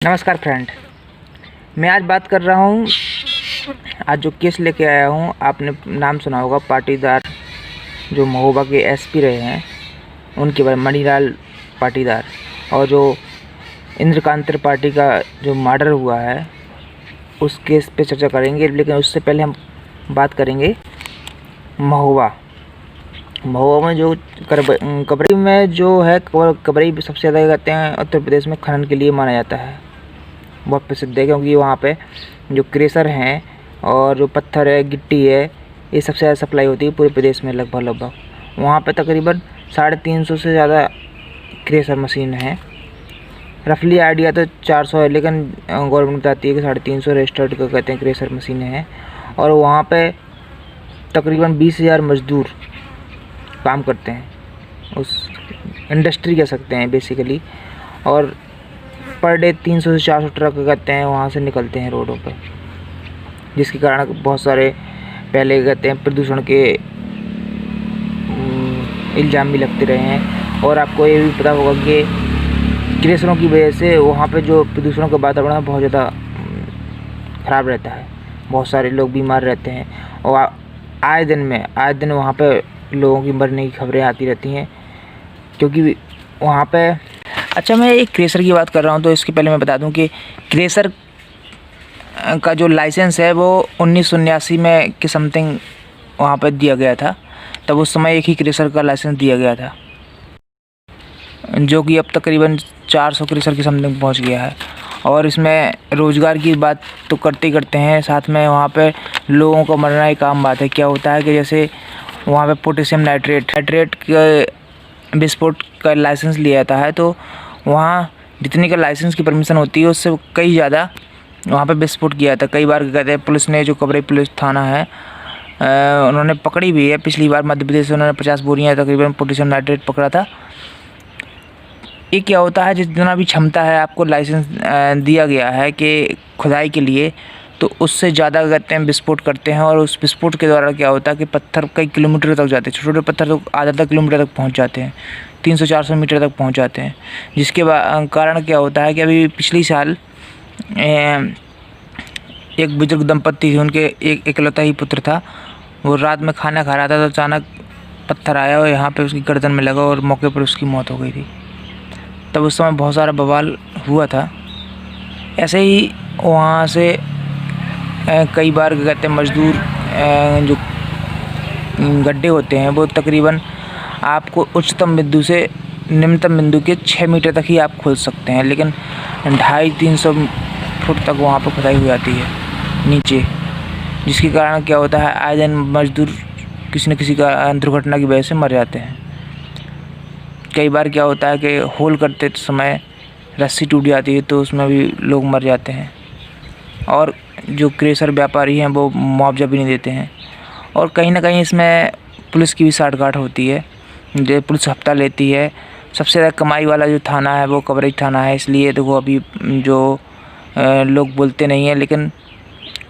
नमस्कार फ्रेंड, मैं आज बात कर रहा हूँ। आज जो केस लेके आया हूँ, आपने नाम सुना होगा, पाटीदार जो महोबा के एसपी रहे हैं उनके बारे में, मणिलाल पाटीदार, और जो इंद्रकांत त्रिपाठी का जो मर्डर हुआ है उस केस पे चर्चा करेंगे। लेकिन उससे पहले हम बात करेंगे महोबा में जो कबरई में जो है, कबरई सबसे ज़्यादा कहते हैं उत्तर प्रदेश में खनन के लिए माना जाता है, बहुत प्रसिद्ध है, क्योंकि वहाँ पे जो क्रेशर हैं और जो पत्थर है, गिट्टी है, ये सबसे ज़्यादा सप्लाई होती है पूरे प्रदेश में। लगभग वहाँ पे तकरीबन 350 से ज़्यादा क्रेशर मशीन है। रफली आइडिया तो 400 है, लेकिन गवर्नमेंट बताती है कि 350 रजिस्टर्ड का कहते हैं क्रेशर मशीनें हैं। और वहाँ पे तकरीबन 20,000 मजदूर काम करते हैं, उस इंडस्ट्री कह सकते हैं बेसिकली। और पर डे 300 से 400 ट्रक कहते हैं वहाँ से निकलते हैं रोडों पर, जिसके कारण बहुत सारे पहले कहते हैं प्रदूषण के इल्ज़ाम भी लगते रहे हैं। और आपको ये भी पता होगा कि क्रेशरों की वजह से वहाँ पे जो प्रदूषण का वातावरण है बहुत ज़्यादा ख़राब रहता है, बहुत सारे लोग बीमार रहते हैं। और आए दिन वहाँ पे लोगों की मरने की खबरें आती रहती हैं, क्योंकि वहाँ पे अच्छा, मैं एक क्रेशर की बात कर रहा हूँ, तो इसके पहले मैं बता दूँ कि क्रेशर का जो लाइसेंस है वो 1979 में के समथिंग वहाँ पर दिया गया था। तब उस समय एक ही क्रेशर का लाइसेंस दिया गया था, जो कि अब तकरीबन 400 क्रेशर की समथिंग पहुँच गया है। और इसमें रोज़गार की बात तो करते ही करते हैं, साथ में वहाँ पे लोगों को मरना एक आम बात है। क्या होता है कि जैसे वहाँ पे पोटेशियम नाइट्रेट के विस्फोट का लाइसेंस लिया जाता है, तो वहाँ जितनी का लाइसेंस की परमिशन होती है उससे कई ज़्यादा वहाँ पे विस्फोट किया था। कई बार कहते हैं पुलिस ने, जो कबरई पुलिस थाना है, उन्होंने पकड़ी भी है। पिछली बार मध्य प्रदेश से उन्होंने 50 बोरियाँ तकरीबन पोटेशियम नाइट्रेट पकड़ा था। ये क्या होता है, जितना भी क्षमता है आपको लाइसेंस दिया गया है कि खुदाई के लिए, तो उससे ज़्यादा कहते हैं विस्फोट करते हैं। और उस विस्फोट के द्वारा क्या होता है कि पत्थर कई किलोमीटर तक जाते हैं, छोटे छोटे पत्थर तो आधा किलोमीटर तक पहुंच जाते हैं, 300-400 मीटर तक पहुंच जाते हैं। जिसके कारण क्या होता है कि अभी पिछली साल एक बुजुर्ग दंपत्ति थे, उनके एक इकलौता ही पुत्र था। वो रात में खाना खा रहा था, तो अचानक पत्थर आया और यहाँ पर उसकी गर्दन में लगा और मौके पर उसकी मौत हो गई थी। तब उस समय बहुत सारा बवाल हुआ था। ऐसे ही वहाँ से कई बार कहते हैं मजदूर जो गड्ढे होते हैं वो तकरीबन आपको उच्चतम बिंदु से निम्नतम बिंदु के 6 मीटर तक ही आप खोद सकते हैं, लेकिन 250-300 फुट तक वहाँ पर खुदाई हो जाती है नीचे। जिसके कारण क्या होता है, आए दिन मजदूर किसी न किसी का दुर्घटना की वजह से मर जाते हैं। कई बार क्या होता है कि होल करते समय रस्सी टूट जाती है, तो उसमें भी लोग मर जाते हैं। और जो क्रेशर व्यापारी हैं वो मुआवजा भी नहीं देते हैं। और कहीं ना कहीं इसमें पुलिस की भी साठगांठ होती है, जो पुलिस हफ्ता लेती है। सबसे ज़्यादा कमाई वाला जो थाना है वो कबरई थाना है, इसलिए देखो अभी जो लोग बोलते नहीं हैं, लेकिन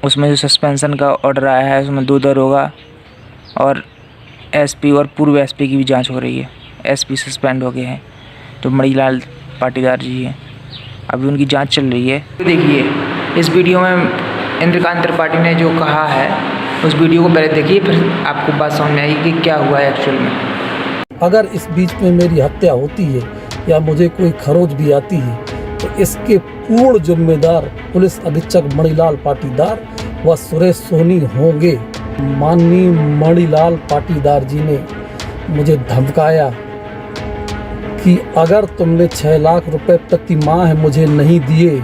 उसमें जो सस्पेंशन का ऑर्डर आया है उसमें 2 दरोगा और एसपी और पूर्व एसपी की भी जांच हो रही है। एसपी सस्पेंड हो गए हैं, जो मणिलाल पाटीदार जी हैं, अभी उनकी जांच चल रही है। देखिए इस वीडियो में इंद्रकांत त्रिपाठी ने जो कहा है, उस वीडियो को पहले देखिए, फिर आपको बात समझ में आएगी कि क्या हुआ है एक्चुअल में। अगर इस बीच में मेरी हत्या होती है या मुझे कोई खरोच भी आती है, तो इसके पूर्ण जिम्मेदार पुलिस अधीक्षक मणिलाल पाटीदार व सुरेश सोनी होंगे। माननीय मणिलाल पाटीदार जी ने मुझे धमकाया कि अगर तुमने 6 लाख रुपए प्रति माह मुझे नहीं दिए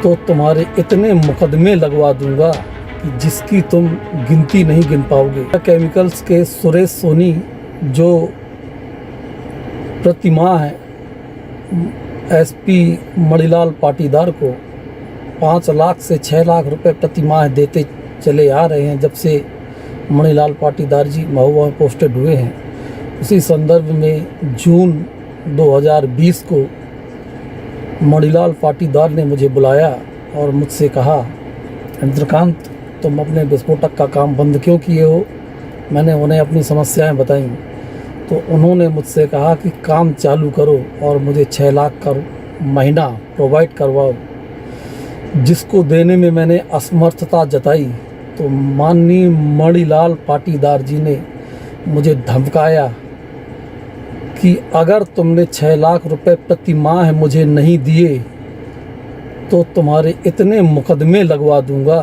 तो तुम्हारे इतने मुकदमे लगवा दूंगा कि जिसकी तुम गिनती नहीं गिन पाओगे। केमिकल्स के सुरेश सोनी जो प्रति माह एसपी मणिलाल पाटीदार को 5 लाख से 6 लाख रुपए प्रति माह देते चले आ रहे हैं, जब से मणिलाल पाटीदार जी महोबा में पोस्टेड हुए हैं। उसी संदर्भ में जून 2020 को मणिलाल पाटीदार ने मुझे बुलाया और मुझसे कहा, इंद्रकांत तुम अपने विस्फोटक का काम बंद क्यों किए हो। मैंने उन्हें अपनी समस्याएं बताईं, तो उन्होंने मुझसे कहा कि काम चालू करो और मुझे 6 लाख का महीना प्रोवाइड करवाओ, जिसको देने में मैंने असमर्थता जताई तो माननीय मणिलाल पाटीदार जी ने मुझे धमकाया कि अगर तुमने 6 लाख रुपए प्रति माह मुझे नहीं दिए तो तुम्हारे इतने मुकदमे लगवा दूंगा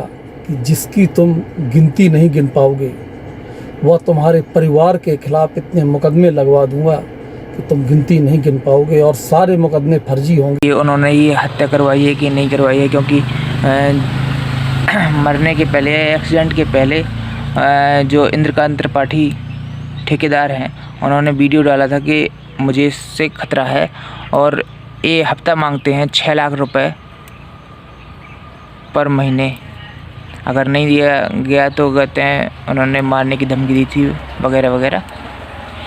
कि जिसकी तुम गिनती नहीं गिन पाओगे। वह तुम्हारे परिवार के खिलाफ इतने मुकदमे लगवा दूंगा कि तुम गिनती नहीं गिन पाओगे और सारे मुकदमे फर्जी होंगे। ये उन्होंने ये हत्या करवाई है कि नहीं करवाई है, क्योंकि मरने के पहले, एक्सीडेंट के पहले जो इंद्रकांत त्रिपाठी ठेकेदार हैं, उन्होंने वीडियो डाला था कि मुझे इससे खतरा है और ये हफ्ता मांगते हैं 6 लाख रुपए पर महीने। अगर नहीं दिया गया तो कहते हैं उन्होंने मारने की धमकी दी थी वगैरह वगैरह।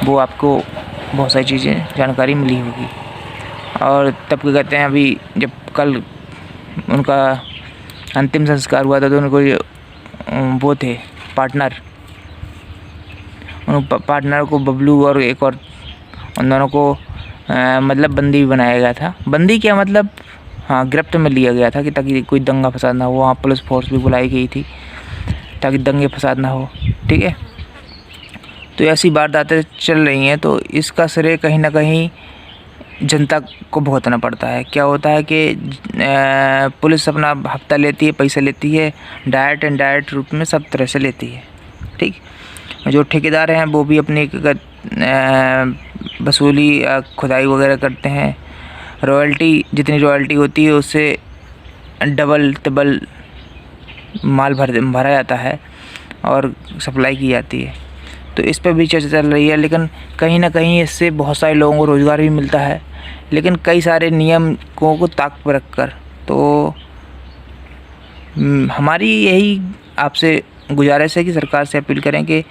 वो आपको बहुत सारी चीज़ें जानकारी मिली होगी। और तब क्या कहते हैं, अभी जब कल उनका अंतिम संस्कार हुआ था तो उनको वो थे पार्टनर, उन पार्टनर को बबलू और एक और, उन दोनों को मतलब बंदी भी बनाया गया था। बंदी क्या मतलब, हाँ, गिरफ्त में लिया गया था कि ताकि कोई दंगा फसाद ना हो। वहाँ पुलिस फोर्स भी बुलाई गई थी ताकि दंगे फसाद ना हो, ठीक है। तो ऐसी वारदातें चल रही हैं, तो इसका श्रेय कहीं ना कहीं जनता को भुगतना पड़ता है। क्या होता है कि पुलिस अपना हफ्ता लेती है, पैसा लेती है, डायरेक्ट एंड डायरेक्ट रूप में सब तरह से लेती है, ठीक। जो ठेकेदार हैं वो भी अपनी वसूली खुदाई वगैरह करते हैं। रॉयल्टी, जितनी रॉयल्टी होती है उससे डबल तिबल माल भरा जाता है और सप्लाई की जाती है। तो इस पर भी चर्चा चल रही है, लेकिन कहीं ना कहीं इससे बहुत सारे लोगों को रोज़गार भी मिलता है, लेकिन कई सारे नियमों को ताक पर रख कर। तो हमारी यही आपसे गुजारिश है कि सरकार से अपील करें कि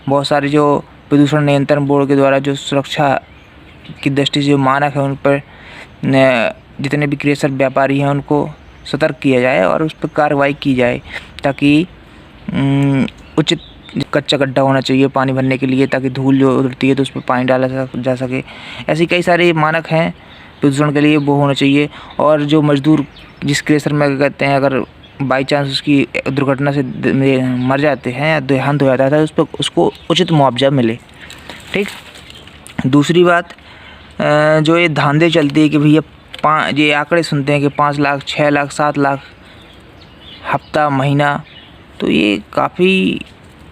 बहुत सारे जो प्रदूषण नियंत्रण बोर्ड के द्वारा जो सुरक्षा की दृष्टि से जो मानक है, उन पर जितने भी क्रेशर व्यापारी हैं उनको सतर्क किया जाए और उस पर कार्रवाई की जाए, ताकि उचित कच्चा गड्ढा होना चाहिए पानी भरने के लिए, ताकि धूल जो उड़ती है तो उस पर पानी डाला जा सके। ऐसे कई सारे मानक हैं प्रदूषण के लिए, वो होना चाहिए। और जो मजदूर जिस क्रेशर में कहते हैं, अगर बाई चांस उसकी दुर्घटना से मर जाते हैं या देहांत हो जाता है, उस पर उसको उचित मुआवजा मिले, ठीक। दूसरी बात, जो ये धांधे चलती है कि भैया ये आंकड़े सुनते हैं कि 5 लाख, 6 लाख, 7 लाख हफ्ता, महीना, तो ये काफ़ी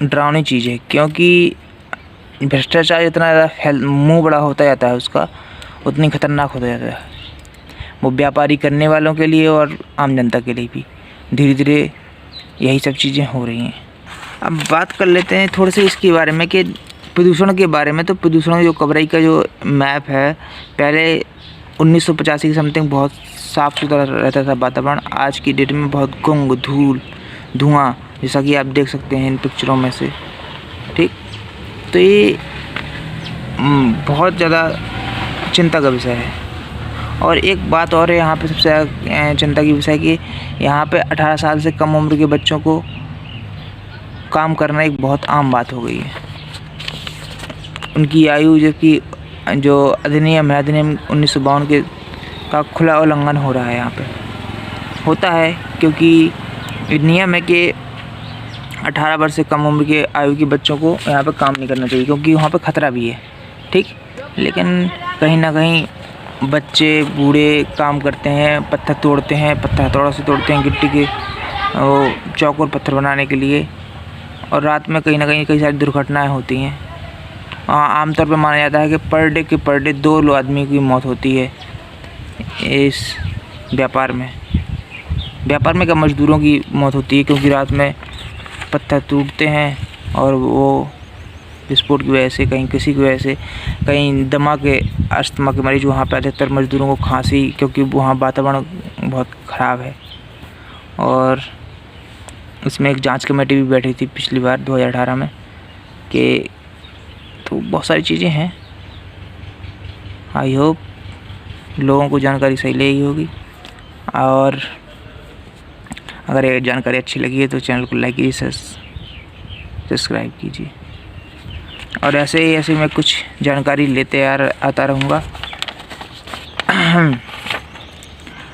डरावनी चीज़ है, क्योंकि भ्रष्टाचार इतना ज़्यादा मुँह बड़ा होता जाता है उसका, उतनी खतरनाक होता जाता है वो व्यापारी करने वालों के लिए और आम जनता के लिए भी। धीरे धीरे यही सब चीज़ें हो रही हैं। अब बात कर लेते हैं थोड़े से इसके बारे में कि प्रदूषण के बारे में। तो प्रदूषण जो कवरेज का जो मैप है, पहले 1985 के समथिंग बहुत साफ़ सुथरा रहता था वातावरण। आज की डेट में बहुत गुंग, धूल, धुआं, जैसा कि आप देख सकते हैं इन पिक्चरों में से, ठीक। तो ये बहुत ज़्यादा चिंता का विषय है। और एक बात और है यहाँ पे सबसे ज़्यादा चिंता की विषय कि यहाँ पे 18 साल से कम उम्र के बच्चों को काम करना एक बहुत आम बात हो गई है। उनकी आयु जो अधिनियम है, अधिनियम 1952 का खुला उल्लंघन हो रहा है यहाँ पे। होता है क्योंकि नियम है कि 18 वर्ष से कम उम्र के आयु के बच्चों को यहाँ पे काम नहीं करना चाहिए, क्योंकि वहाँ पे ख़तरा भी है, ठीक। लेकिन कहीं ना कहीं बच्चे बूढ़े काम करते हैं, पत्थर तोड़ते हैं, पत्थर हथौड़ों से तोड़ते हैं गिट्टी के चौक और पत्थर बनाने के लिए, और रात में कहीं ना कहीं कई सारी दुर्घटनाएं होती हैं। आमतौर पर माना जाता है कि पर डे 2 आदमी की मौत होती है इस व्यापार में क्या मजदूरों की मौत होती है, क्योंकि रात में पत्थर टूटते हैं और वो विस्फोट की वजह से, कहीं किसी की वजह से, कहीं दमा के, अस्थमा के मरीज, वहाँ पे अधिकतर मजदूरों को खांसी, क्योंकि वहाँ वातावरण बहुत ख़राब है। और इसमें एक जांच कमेटी भी बैठी थी पिछली बार 2018 में कि, तो बहुत सारी चीज़ें हैं। आई होप लोगों को जानकारी सही लगी होगी, और अगर ये जानकारी अच्छी लगी है तो चैनल को लाइक कीजिए, सब्सक्राइब कीजिए, और ऐसे मैं कुछ जानकारी लेते आता रहूँगा।